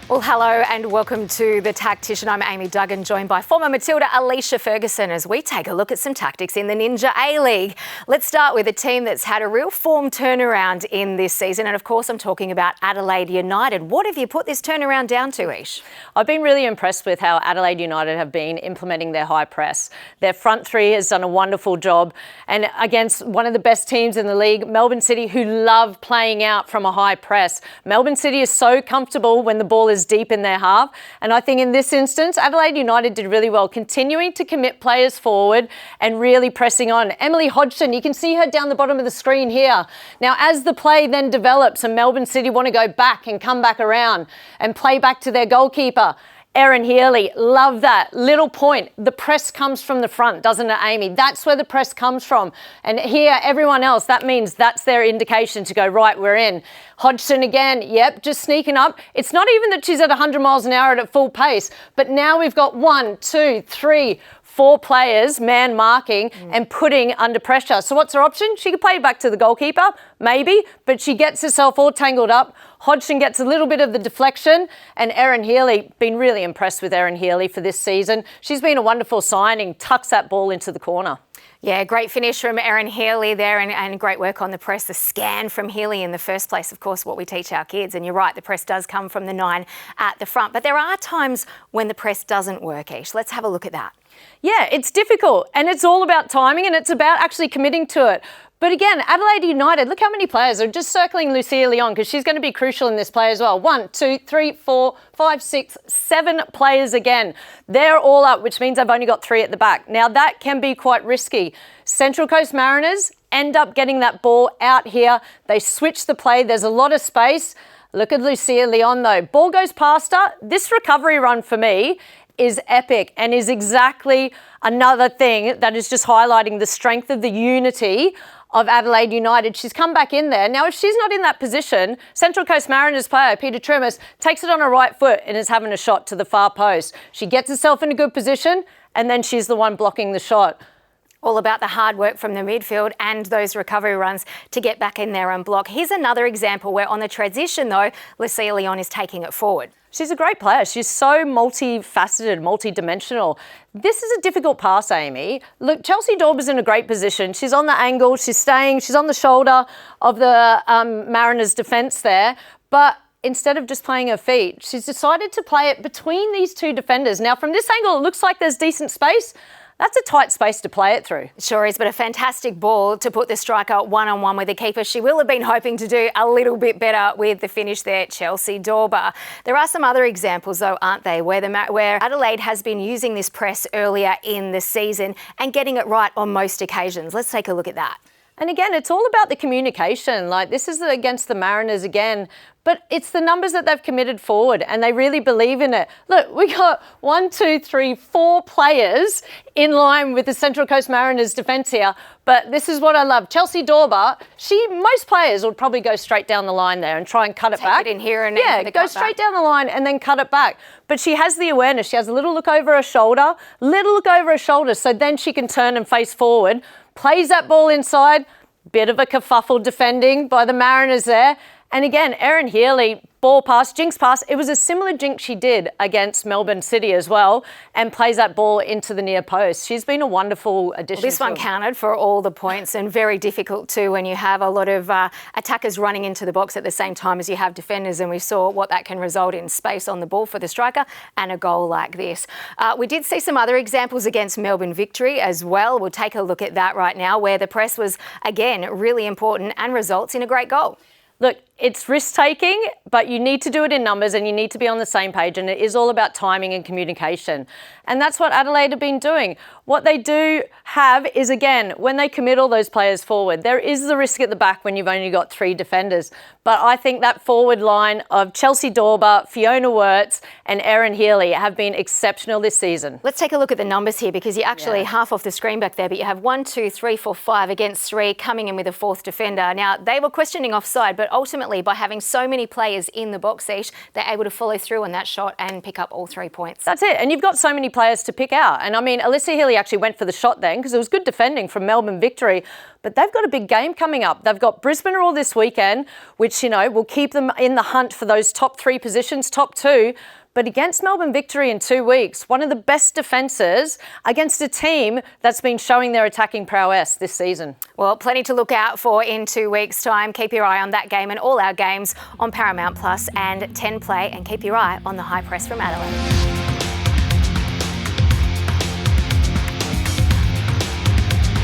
Well, hello and welcome to The Tactician. I'm Amy Duggan, joined by former Matilda Alicia Ferguson as we take a look at some tactics in the Ninja A-League. Let's start with a team that's had a real form turnaround in this season. And of course, I'm talking about Adelaide United. What have you put this turnaround down to, Ish? I've been really impressed with how Adelaide United have been implementing their high press. Their front three has done a wonderful job. And against one of the best teams in the league, Melbourne City, who love playing out from a high press. Melbourne City is so comfortable when the ball is deep in their half. And I think in this instance, Adelaide United did really well, continuing to commit players forward and really pressing on. Emily Hodgson, you can see her down the bottom of the screen here. Now, as the play then develops and Melbourne City want to go back and come back around and play back to their goalkeeper, Erin Healy, love that. Little point, the press comes from the front, doesn't it, Amy? That's where the press comes from. And here, everyone else, that means that's their indication to go, right, we're in. Hodgson again, yep, just sneaking up. It's not even that she's at 100 miles an hour at full pace, but now we've got 1, 2, 3, 4 players man marking and putting under pressure. So what's her option? She could play back to the goalkeeper, maybe, but she gets herself all tangled up. Hodgson gets a little bit of the deflection, and Erin Healy, been really impressed with Erin Healy for this season. She's been a wonderful signing, tucks that ball into the corner. Yeah, great finish from Erin Healy there and great work on the press. The scan from Healy in the first place, of course, what we teach our kids. And you're right, the press does come from the 9 at the front. But there are times when the press doesn't work, Ish. Let's have a look at that. Yeah, it's difficult and it's all about timing and it's about actually committing to it. But again, Adelaide United, look how many players are just circling Lucia Leon because she's going to be crucial in this play as well. 1, 2, 3, 4, 5, 6, 7 players again. They're all up, which means they've only got 3 at the back. Now, that can be quite risky. Central Coast Mariners end up getting that ball out here. They switch the play. There's a lot of space. Look at Lucia Leon, though. Ball goes past her. This recovery run for me is epic and is exactly another thing that is just highlighting the strength of the unity of Adelaide United. She's come back in there. Now, if she's not in that position, Central Coast Mariners player Peter Trimis takes it on her right foot and is having a shot to the far post. She gets herself in a good position and then she's the one blocking the shot. All about the hard work from the midfield and those recovery runs to get back in there and block. Here's another example where on the transition, though, Lucia Leon is taking it forward. She's a great player. She's so multifaceted, multidimensional. This is a difficult pass, Amy. Look, Chelsea Dorber's in a great position. She's on the angle, she's staying, she's on the shoulder of the Mariners' defence there. But instead of just playing her feet, she's decided to play it between these 2 defenders. Now, from this angle, it looks like there's decent space. That's a tight space to play it through. Sure is, but a fantastic ball to put the striker one-on-one with the keeper. She will have been hoping to do a little bit better with the finish there, Chelsea Dorber. There are some other examples, though, aren't they, where Adelaide has been using this press earlier in the season and getting it right on most occasions. Let's take a look at that. And again, it's all about the communication. Like, this is against the Mariners again, but it's the numbers that they've committed forward and they really believe in it. Look, we got 1, 2, 3, 4 players in line with the Central Coast Mariners defence here, but this is what I love. Chelsea Dorber, most players would probably go straight down the line there and try and cut it back. Take it in here and go straight down the line and then cut it back. But she has the awareness. She has a little look over her shoulder, so then she can turn and face forward. Plays that ball inside, bit of a kerfuffle defending by the Mariners there. And again, Erin Healy, ball pass, jinx pass. It was a similar jinx she did against Melbourne City as well and plays that ball into the near post. She's been a wonderful addition. Well, this one counted for all the points and very difficult too when you have a lot of attackers running into the box at the same time as you have defenders, and we saw what that can result in: space on the ball for the striker and a goal like this. We did see some other examples against Melbourne Victory as well. We'll take a look at that right now, where the press was, again, really important and results in a great goal. Look, it's risk-taking, but you need to do it in numbers and you need to be on the same page, and it is all about timing and communication. And that's what Adelaide have been doing. What they do have is, again, when they commit all those players forward, there is the risk at the back when you've only got 3 defenders. But I think that forward line of Chelsea Dorber, Fiona Wirtz and Erin Healy have been exceptional this season. Let's take a look at the numbers here, because you're actually half off the screen back there, but you have 1, 2, 3, 4, 5 against 3 coming in with a 4th defender. Now, they were questioning offside, but ultimately unfortunately, by having so many players in the box seat, they're able to follow through on that shot and pick up all 3 points. That's it. And you've got so many players to pick out. And I mean, Alicia Healy actually went for the shot then because it was good defending from Melbourne Victory. But they've got a big game coming up. They've got Brisbane all this weekend, which, you know, will keep them in the hunt for those top 3 positions, top 2. But against Melbourne Victory in 2 weeks, one of the best defences against a team that's been showing their attacking prowess this season. Well, plenty to look out for in 2 weeks' time. Keep your eye on that game and all our games on Paramount Plus and 10 Play, and keep your eye on the high press from Adelaide.